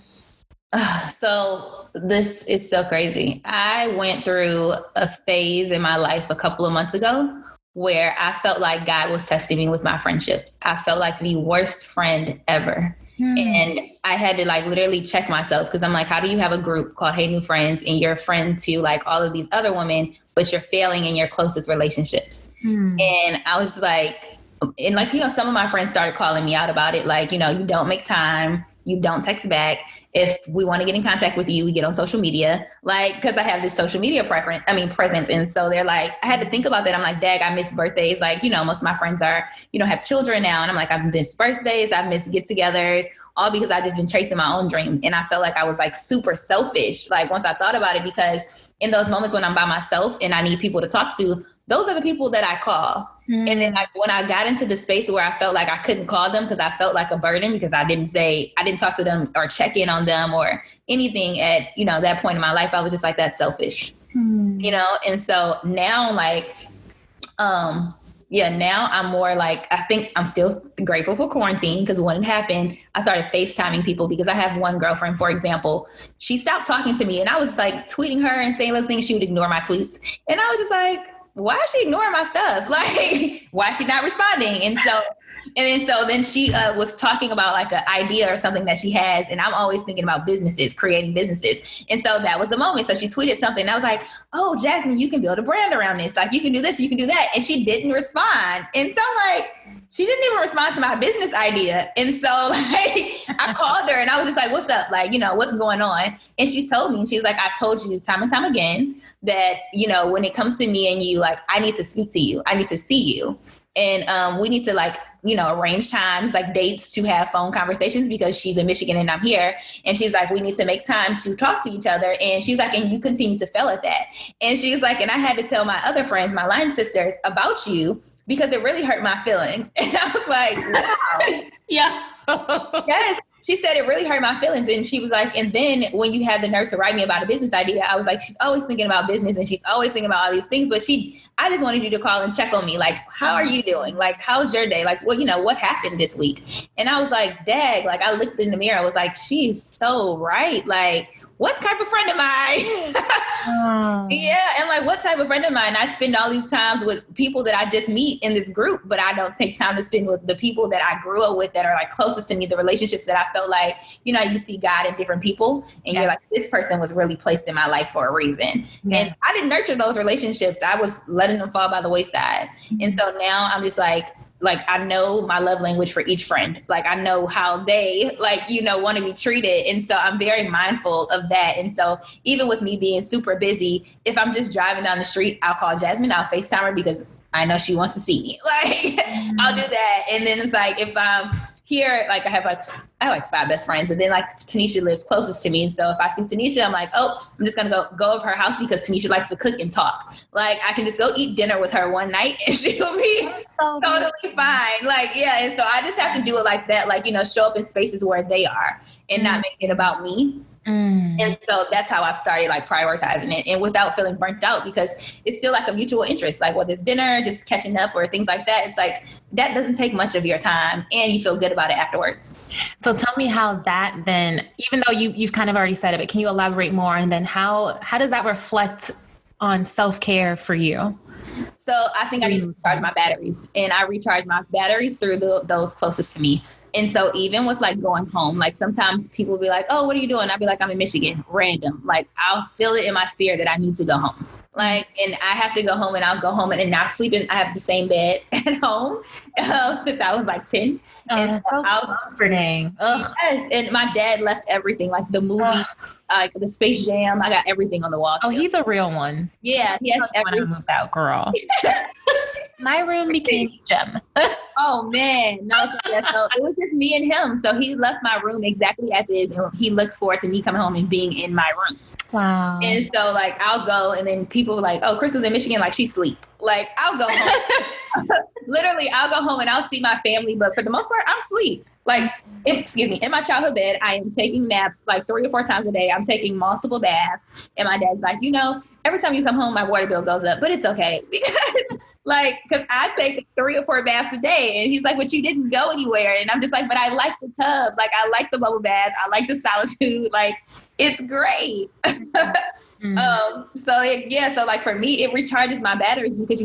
So this is so crazy. I went through a phase in my life a couple of months ago where I felt like God was testing me with my friendships. I felt like the worst friend ever. And I had to like literally check myself because I'm like, how do you have a group called HeyNewFriends and you're a friend to like all of these other women, but you're failing in your closest relationships? And I was like, and like, you know, some of my friends started calling me out about it. Like, you know, you don't make time. You don't text back. If we want to get in contact with you, we get on social media, like, because I have this social media presence. And so they're like, I had to think about that. I'm like, dag, I miss birthdays. Like, you know, most of my friends are, you know, have children now. And I'm like, I've missed birthdays. I've missed get-togethers, all because I've just been chasing my own dream. And I felt like I was like super selfish. Like once I thought about it, because in those moments when I'm by myself and I need people to talk to, those are the people that I call. And then like when I got into the space where I felt like I couldn't call them because I felt like a burden because I didn't talk to them or check in on them or anything at, you know, that point in my life, I was just like that selfish, you know? And so now like, now I'm more like, I think I'm still grateful for quarantine because when it happened, I started FaceTiming people because I have one girlfriend, for example, she stopped talking to me and I was just like tweeting her and saying little things. She would ignore my tweets. And I was just like, why is she ignoring my stuff? Like, why is she not responding? And then she was talking about like an idea or something that she has. And I'm always thinking about businesses, creating businesses. And so that was the moment. So she tweeted something and I was like, oh, Jasmine, you can build a brand around this. Like you can do this, you can do that. And she didn't respond. And so like, she didn't even respond to my business idea. And so like, I called her and I was just like, what's up? Like, what's going on? And she told me, and she was like, I told you time and time again that, when it comes to me and you, like, I need to speak to you. I need to see you. And we need to like, arrange times, like dates to have phone conversations because she's in Michigan and I'm here. And she's like, we need to make time to talk to each other. And she's like, and you continue to fail at that. And she's like, and I had to tell my other friends, my line sisters, about you because it really hurt my feelings. And I was like, wow. Yeah. Yes. She said it really hurt my feelings. And she was like, and then when you had the nerve to write me about a business idea, I was like, she's always thinking about business and she's always thinking about all these things. But I just wanted you to call and check on me. Like, how are you doing? Like, how's your day? Like, what happened this week? And I was like, dag, like I looked in the mirror. I was like, she's so right. Like, what type of friend am I? Yeah. And like, what type of friend am I? And I spend all these times with people that I just meet in this group, but I don't take time to spend with the people that I grew up with that are like closest to me, the relationships that I felt like, you see God in different people. And you're like, this person was really placed in my life for a reason. Yes. And I didn't nurture those relationships. I was letting them fall by the wayside. Mm-hmm. And so now I'm just like, I know my love language for each friend. Like, I know how they, want to be treated. And so I'm very mindful of that. And so even with me being super busy, if I'm just driving down the street, I'll call Jasmine, I'll FaceTime her because I know she wants to see me. Like, I'll do that. And then it's like, if I'm here, like I have 5 best friends, but then like Tanisha lives closest to me. And so if I see Tanisha, I'm like, oh, I'm just going to go over her house because Tanisha likes to cook and talk. Like I can just go eat dinner with her one night and she'll be totally fine. Like, yeah. And so I just have to do it like that. Like, show up in spaces where they are and not make it about me. And so that's how I've started like prioritizing it and without feeling burnt out because it's still like a mutual interest. Like whether it's dinner, just catching up or things like that. It's like, that doesn't take much of your time and you feel good about it afterwards. So tell me how that then, even though you've kind of already said it, but can you elaborate more? And then how does that reflect on self-care for you? So I think I need to recharge my batteries and I recharge my batteries through those closest to me. And so even with like going home, like sometimes people will be like, oh, what are you doing? I'll be like, I'm in Michigan, random. Like I'll feel it in my spirit that I need to go home. Like, and I have to go home and I'll go home and not sleep in. I have the same bed at home since I was like 10. Oh, and that's so comforting. Yes, and my dad left everything, like the movie, like the Space Jam. I got everything on the wall. Oh, he's a real one. Yeah, he has everything. When I moved out, girl. My room became a gem. Oh man, no! So it was just me and him. So he left my room exactly as is, and he looks forward to me coming home and being in my room. Wow. And so like I'll go, and then people are like, "Oh, Crystal's in Michigan, like she sleep." Like I'll go home. Literally, I'll go home and I'll see my family, but for the most part, I'm asleep. Like, in my childhood bed, I am taking naps like 3 or 4 times a day. I'm taking multiple baths, and my dad's like, every time you come home, my water bill goes up, but it's okay. Because I take 3 or 4 baths a day. And he's like, but you didn't go anywhere. And I'm just like, but I like the tub. Like, I like the bubble bath. I like the solitude. Like, it's great. So like for me, it recharges my batteries because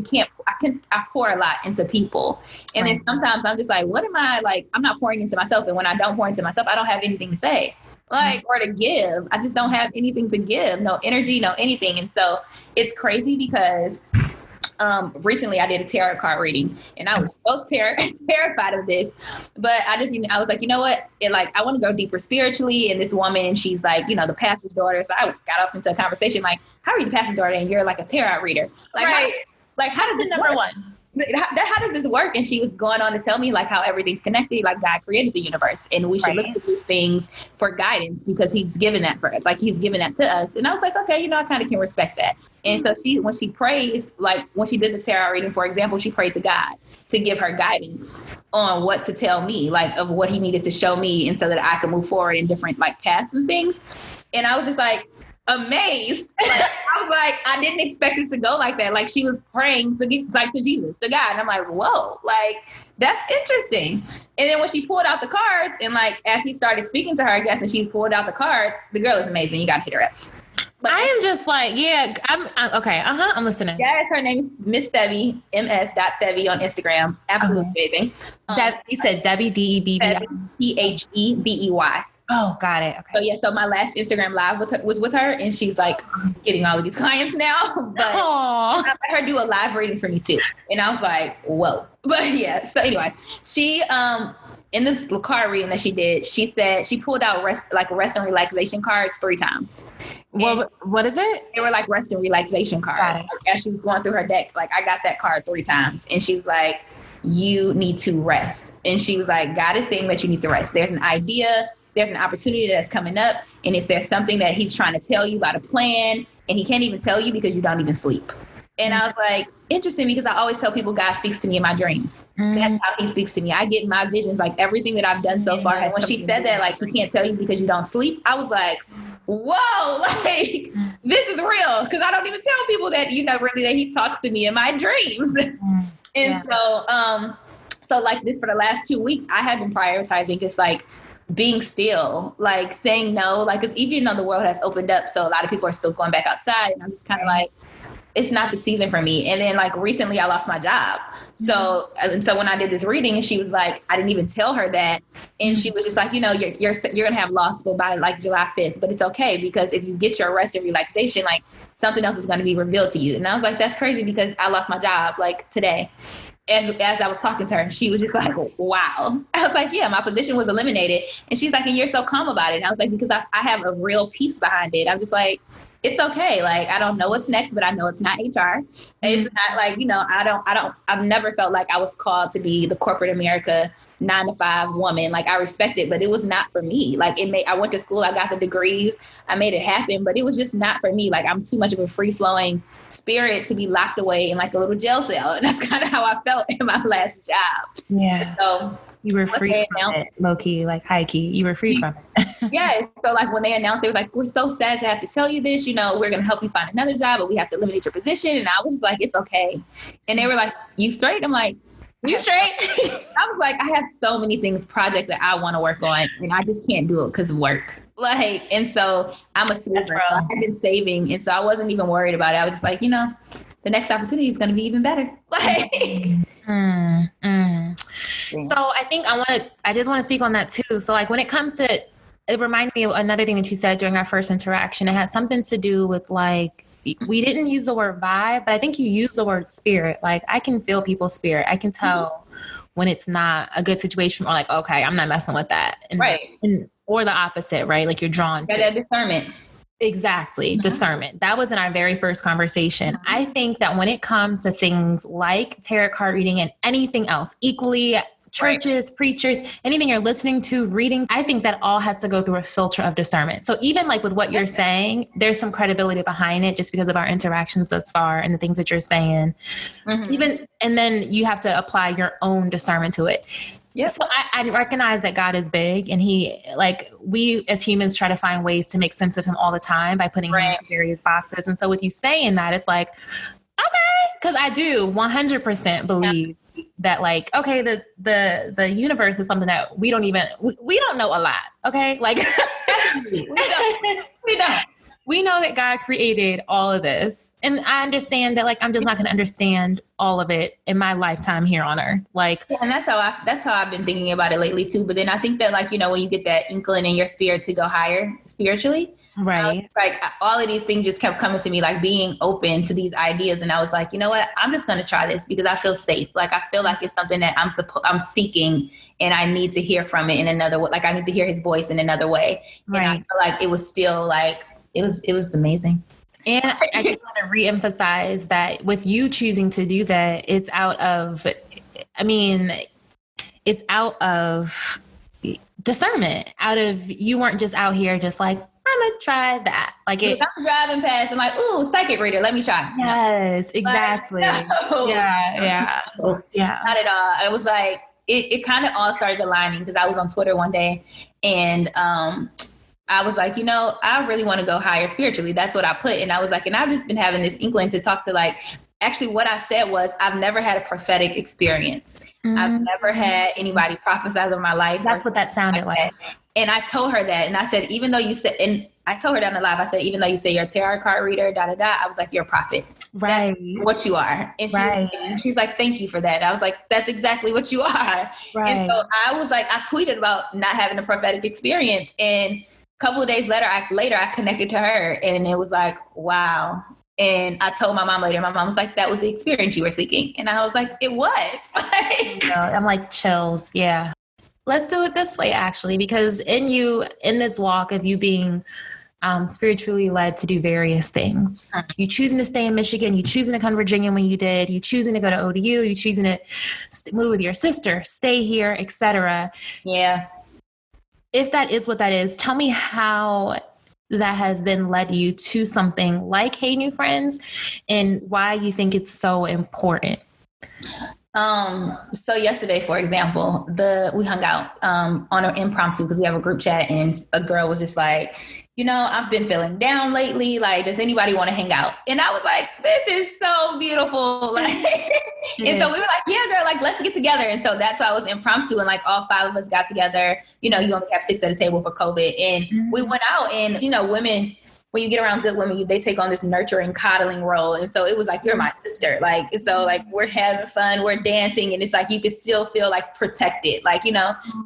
I pour a lot into people. And then sometimes I'm just like, what am I like? I'm not pouring into myself. And when I don't pour into myself, I don't have anything to say. Or to give. I just don't have anything to give. No energy, no anything. And so it's crazy because recently I did a tarot card reading and I was so terrified of this, but I was like, you know what? I want to go deeper spiritually. And this woman, she's like, the pastor's daughter. So I got off into a conversation like, how are you the pastor's daughter and you're like a tarot reader? Like, right. How does it number work? One? How does this work? And she was going on to tell me like how everything's connected, like God created the universe and we should look at these things for guidance because he's given that for us, like he's given that to us. And I was like, okay, I kind of can respect that. And so when she prays, like when she did the tarot reading, for example, she prayed to God to give her guidance on what to tell me, like of what he needed to show me and so that I could move forward in different like paths and things. And I was just like, amazed. I was like, I didn't expect it to go like that. Like she was praying to Jesus, to God. And I'm like, whoa, like that's interesting. And then when she pulled out the cards and like, as he started speaking to her, I guess, and she pulled out the card, the girl is amazing. You got to hit her up. But I am just like, I'm okay. I'm listening. Yes, her name is Miss Thevey, ms.thevey on Instagram. Absolutely amazing. You said Debbie, Debby. Thebey. Oh, got it. Okay. So my last Instagram live was with her, and she's like getting all of these clients now. But I let her do a live reading for me too, and I was like, whoa. But yeah. So anyway, she in this card reading that she did, she said she pulled out rest and relaxation cards 3 times. Well, what is it? They were like rest and relaxation cards. Like, as she was going through her deck, like I got that card 3 times, and she was like, you need to rest. And she was like, God is saying that you need to rest. There's an idea, there's an opportunity that's coming up, and is there something that he's trying to tell you about a plan, and he can't even tell you because you don't even sleep. And I was like, interesting, because I always tell people God speaks to me in my dreams. That's how he speaks to me. I get my visions, like everything that I've done so far. And when she said that, like, he can't tell you because you don't sleep, I was like, whoa, like, this is real. Because I don't even tell people that, really that he talks to me in my dreams. And so like this for the last 2 weeks, I have been prioritizing just like being still, like saying no, like, because even though the world has opened up, so a lot of people are still going back outside, and I'm just kind of like, it's not the season for me. And then like recently I lost my job. So, and so when I did this reading, and she was like, I didn't even tell her that. And she was just like, you're going to have loss by like July 5th, but it's okay, because if you get your rest and relaxation, like something else is going to be revealed to you. And I was like, that's crazy, because I lost my job like today. As I was talking to her, and she was just like, wow. I was like, yeah, my position was eliminated. And she's like, and you're so calm about it. And I was like, because I have a real peace behind it. I'm just like, it's okay. Like, I don't know what's next, but I know it's not HR. It's not like, I've never felt like I was called to be the corporate America 9-to-5 woman. Like, I respect it, but it was not for me. Like, I went to school, I got the degrees, I made it happen, but it was just not for me. Like, I'm too much of a free flowing spirit to be locked away in like a little jail cell. And that's kind of how I felt in my last job. Yeah. And so you were free from it, low key, like high key. You were free from it. Yeah. So like when they announced, they were like, we're so sad to have to tell you this, we're going to help you find another job, but we have to eliminate your position. And I was just like, it's okay. And they were like, you straight? I'm like, you straight? I was like, I have so many projects that I want to work on, and I just can't do it because of work. Like, and so I'm a saver. So I've been saving. And so I wasn't even worried about it. I was just like, the next opportunity is going to be even better. Like, So I think I just want to speak on that too. So like when it comes to, it reminded me of another thing that you said during our first interaction. It had something to do with like, we didn't use the word vibe, but I think you used the word spirit. Like I can feel people's spirit. I can tell when it's not a good situation, or like, okay, I'm not messing with that. And, right. Or the opposite, right? Like you're drawn to that discernment. Exactly. Discernment. That was in our very first conversation. I think that when it comes to things like tarot card reading and anything else, equally churches, preachers, anything you're listening to, reading, I think that all has to go through a filter of discernment. So even like with what you're saying, there's some credibility behind it just because of our interactions thus far and the things that you're saying. And then you have to apply your own discernment to it. Yep. So I recognize that God is big, and we as humans try to find ways to make sense of him all the time by putting him in various boxes. And so with you saying that, it's like, okay, because I do 100% believe that like, okay, the universe is something that we don't know a lot. Okay. Like we don't. We know that God created all of this. And I understand that like, I'm just not going to understand all of it in my lifetime here on earth. Like, and that's how I've been thinking about it lately too. But then I think that like, when you get that inkling in your spirit to go higher spiritually, right. Like all of these things just kept coming to me, like being open to these ideas. And I was like, you know what, I'm just going to try this because I feel safe. Like, I feel like it's something that I'm seeking, and I need to hear from it in another way. Like I need to hear his voice in another way. Right. And I feel like it was still like, it was amazing. And I just want to reemphasize that with you choosing to do that, it's out of discernment, you weren't just out here just like, I'm going to try that. Like I'm driving past and like, ooh, psychic reader, let me try. Yes, exactly. Like, no. Yeah. Not at all. It was like, it kind of all started aligning because I was on Twitter one day and, I was like, I really want to go higher spiritually. That's what I put. And I was like, and I've just been having this inkling to talk to like actually what I said was, I've never had a prophetic experience. I've never had anybody prophesy over my life. That's what that sounded like. And I told her that, and I said, even though you said, and I told her down the live, I said, even though you say you're a tarot card reader, I was like, you're a prophet. Right. That's what you are. And she's like, thank you for that. I was like, that's exactly what you are. Right. And so I was like, I tweeted about not having a prophetic experience. And a couple of days later, I connected to her, and it was like, wow. And I told my mom later, my mom was like, that was the experience you were seeking. And I was like, it was. I'm like, chills. Yeah. Let's do it this way, actually, because in this walk of you being spiritually led to do various things, you choosing to stay in Michigan, you choosing to come to Virginia when you did, you choosing to go to ODU, you choosing to move with your sister, stay here, etc. Yeah. If that is what that is, tell me how that has then led you to something like HeyNewFriends and why you think it's so important. So yesterday, for example, we hung out on an impromptu because we have a group chat, and a girl was just like, I've been feeling down lately. Like, does anybody want to hang out? And I was like, this is so beautiful. Like, and so we were like, yeah, girl, like, let's get together. And so that's why it was impromptu. And like all 5 of us got together. You only have 6 at a table for COVID. And we went out, and, women, when you get around good women, they take on this nurturing, coddling role. And so it was like, you're my sister. Like, so like we're having fun, we're dancing, and it's like, you could still feel like protected, like,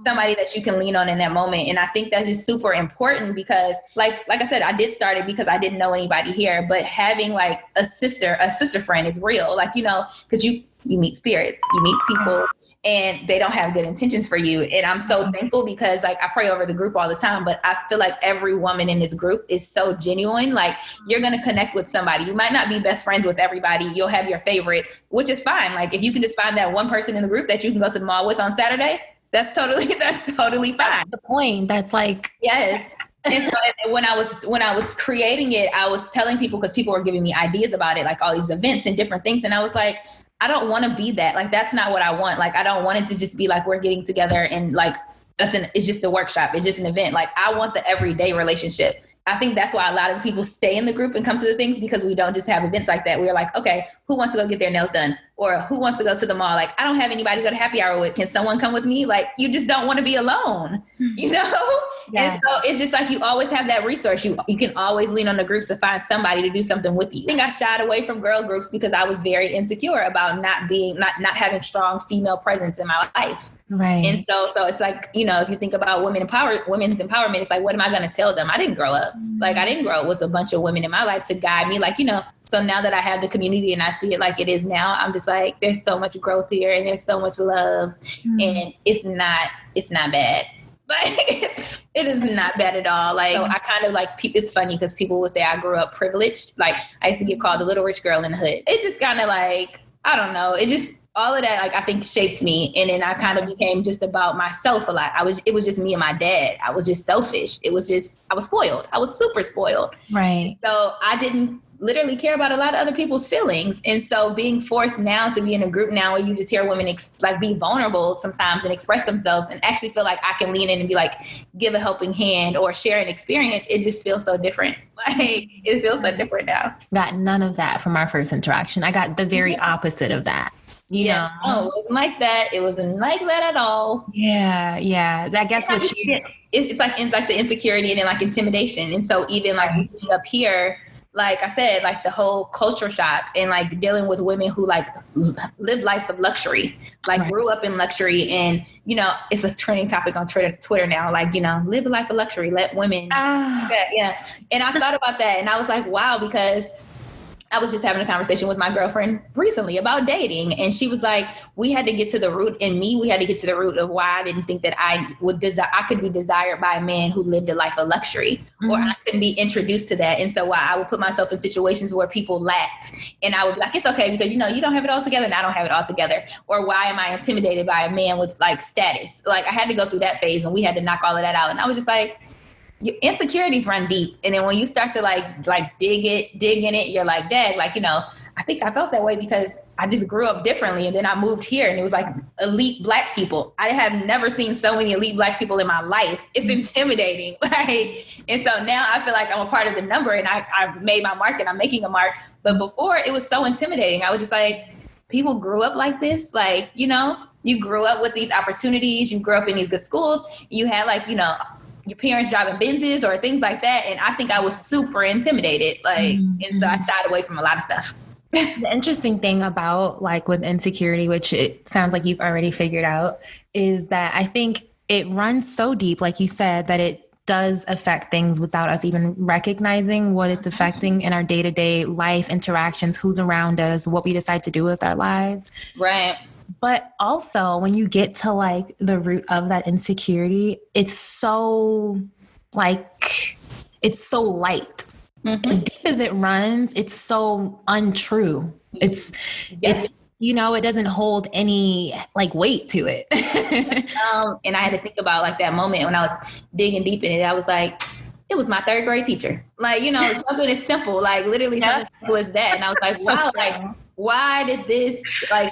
somebody that you can lean on in that moment. And I think that's just super important because like I said, I did start it because I didn't know anybody here, but having like a sister friend is real. Like, because you meet spirits, you meet people, and they don't have good intentions for you. And I'm so thankful because like I pray over the group all the time, but I feel like every woman in this group is so genuine. Like, you're going to connect with somebody. You might not be best friends with everybody. You'll have your favorite, which is fine. Like, if you can just find that one person in the group that you can go to the mall with on Saturday, that's totally fine. That's the point. That's like, yes. And so when I was creating it, I was telling people, because people were giving me ideas about it, like all these events and different things. And I was like, I don't want to be that. Like, that's not what I want. Like, I don't want it to just be like, we're getting together and like, it's just a workshop. It's just an event. Like, I want the everyday relationship. I think that's why a lot of people stay in the group and come to the things, because we don't just have events like that. We're like, okay, who wants to go get their nails done? Or who wants to go to the mall? Like, I don't have anybody to go to happy hour with. Can someone come with me? Like, you just don't want to be alone, Yeah. And so it's just like, you always have that resource. You can always lean on the group to find somebody to do something with you. I think I shied away from girl groups because I was very insecure about not having strong female presence in my life. Right. And so it's like, if you think about women's empowerment, it's like, what am I going to tell them? I didn't grow up. Like, I didn't grow up with a bunch of women in my life to guide me. Like, so now that I have the community and I see it like it is now, I'm just like, there's so much growth here and there's so much love, and it's not bad. Like, it is not bad at all. Like, so I kind of like, it's funny because people would say I grew up privileged. Like, I used to get called the little rich girl in the hood. It just kind of like, I don't know. It just, all of that, like, I think shaped me. And then I kind of became just about myself a lot. It was just me and my dad. I was just selfish. I was spoiled. I was super spoiled. Right. So I didn't literally care about a lot of other people's feelings. And so being forced now to be in a group now where you just hear women be vulnerable sometimes and express themselves and actually feel like I can lean in and be like, give a helping hand or share an experience, it just feels so different. Like, it feels so different now. Got none of that from our first interaction. I got the very opposite of that. You know? No, it wasn't like that. It wasn't like that at all. Yeah. I guess what you... It's like the insecurity and then like intimidation. And so even like being up here, like I said, like the whole culture shock and like dealing with women who like live lives of luxury, like grew up in luxury. And, it's a trending topic on Twitter now, like, live a life of luxury, let women. Yeah. And I thought about that and I was like, wow, because I was just having a conversation with my girlfriend recently about dating. And she was like, we had to get to the root of why I didn't think that I could be desired by a man who lived a life of luxury, or I couldn't be introduced to that. And so why I would put myself in situations where people lacked. And I would be like, it's okay because, you don't have it all together and I don't have it all together. Or why am I intimidated by a man with like status? Like, I had to go through that phase and we had to knock all of that out. And I was just like, your insecurities run deep. And then when you start to like dig in it, you're like, dang, like, I think I felt that way because I just grew up differently. And then I moved here and it was like elite Black people. I have never seen so many elite Black people in my life. It's intimidating. And so now I feel like I'm a part of the number and I've made my mark and I'm making a mark. But before it was so intimidating. I was just like, people grew up like this. Like, you know, you grew up with these opportunities. You grew up in these good schools. You had like, you know, your parents driving Benzes or things like that. And I think I was super intimidated. Like, and so I shied away from a lot of stuff. The interesting thing about like with insecurity, which it sounds like you've already figured out, is that I think it runs so deep, like you said, that it does affect things without us even recognizing what it's affecting in our day-to-day life interactions, who's around us, what we decide to do with our lives. Right. But also when you get to like the root of that insecurity, it's so like, it's so light. As deep as it runs, it's so untrue. It's, you know, it doesn't hold any like weight to it. And I had to think about like that moment when I was digging deep in it. I was like, it was my third grade teacher. Like, you know, something as simple, like literally something as simple as that. And I was like, wow, like, why did this like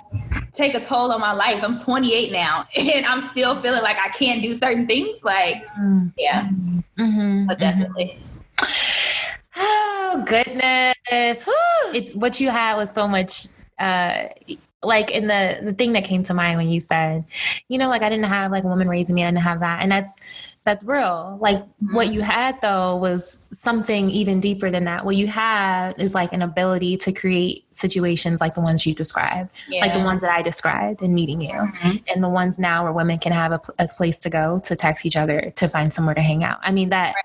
take a toll on my life? I'm 28 now and I'm still feeling like I can't do certain things. Like, yeah, but definitely. Oh, goodness. Woo. It's what you had was so much, like in the thing that came to mind when you said, you know, like I didn't have like a woman raising me. I didn't have that. And that's real. Like what you had though was something even deeper than that. What you had is like an ability to create situations like the ones you described, like the ones that I described in meeting you, and the ones now where women can have a place to go, to text each other, to find somewhere to hang out. I mean, that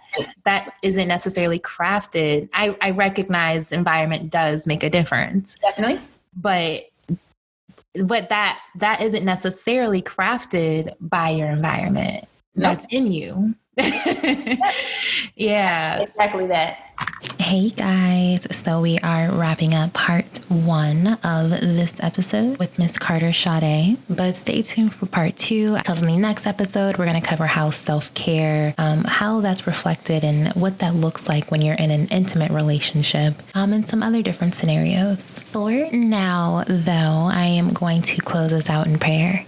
isn't necessarily crafted. I recognize environment does make a difference. Definitely. But that isn't necessarily crafted by your environment. That's in you. Yeah. Exactly that. Hey guys, so we are wrapping up part 1 of this episode with Miss Carter Sade, but stay tuned for part 2. Because in the next episode, we're going to cover how self-care, how that's reflected and what that looks like when you're in an intimate relationship, and some other different scenarios. For now, though, I am going to close us out in prayer.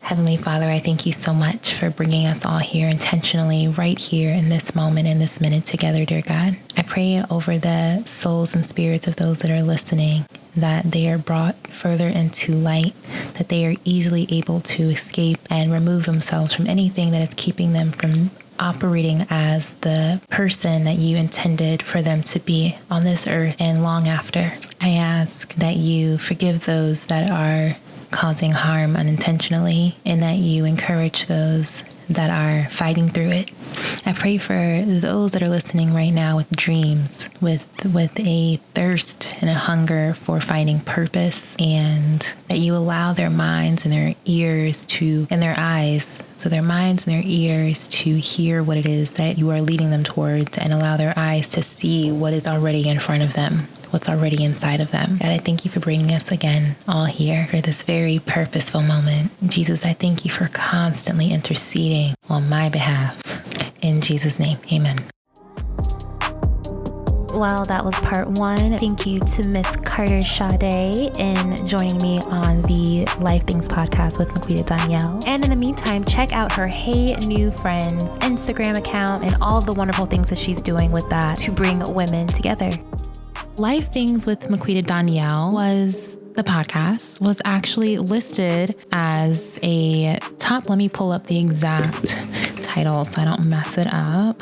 Heavenly Father, I thank you so much for bringing us all here intentionally right here in this moment, in this minute together, dear God. I pray over the souls and spirits of those that are listening, that they are brought further into light, that they are easily able to escape and remove themselves from anything that is keeping them from operating as the person that you intended for them to be on this earth and long after. I ask that you forgive those that are causing harm unintentionally, and that you encourage those that are fighting through it. I pray for those that are listening right now with dreams, with a thirst and a hunger for finding purpose, and that you allow their minds and their ears and their eyes, so their minds and their ears to hear what it is that you are leading them towards, and allow their eyes to see what is already in front of them, what's already inside of them. God, I thank you for bringing us again all here for this very purposeful moment. Jesus, I thank you for constantly interceding on my behalf. In Jesus' name, amen. Well, that was part 1. Thank you to Miss Carter Sade in joining me on the Life Things podcast with Maquita Donyel. And in the meantime, check out her HeyNewFriends Instagram account and all of the wonderful things that she's doing with that to bring women together. Life Things with Maquita Donyel the podcast was actually listed as a top, let me pull up the exact title so I don't mess it up.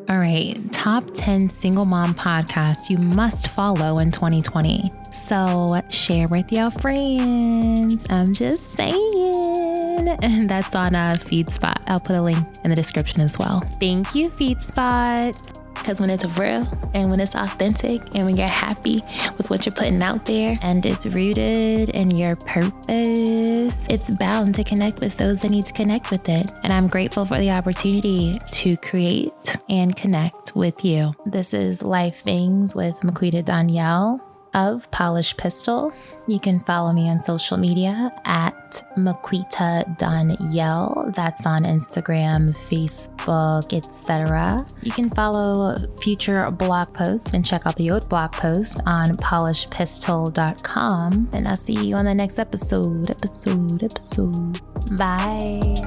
All right, top 10 single mom podcasts you must follow in 2020. So share with your friends. I'm just saying. And that's on FeedSpot. I'll put a link in the description as well. Thank you, FeedSpot. Because when it's real and when it's authentic and when you're happy with what you're putting out there and it's rooted in your purpose, it's bound to connect with those that need to connect with it. And I'm grateful for the opportunity to create and connect with you. This is Life Things with Maquita Donyel of Polished Pistol. You can follow me on social media at Maquita Donyel. That's on Instagram, Facebook, etc. You can follow future blog posts and check out the old blog post on polishedpistol.com. And I'll see you on the next episode. Bye.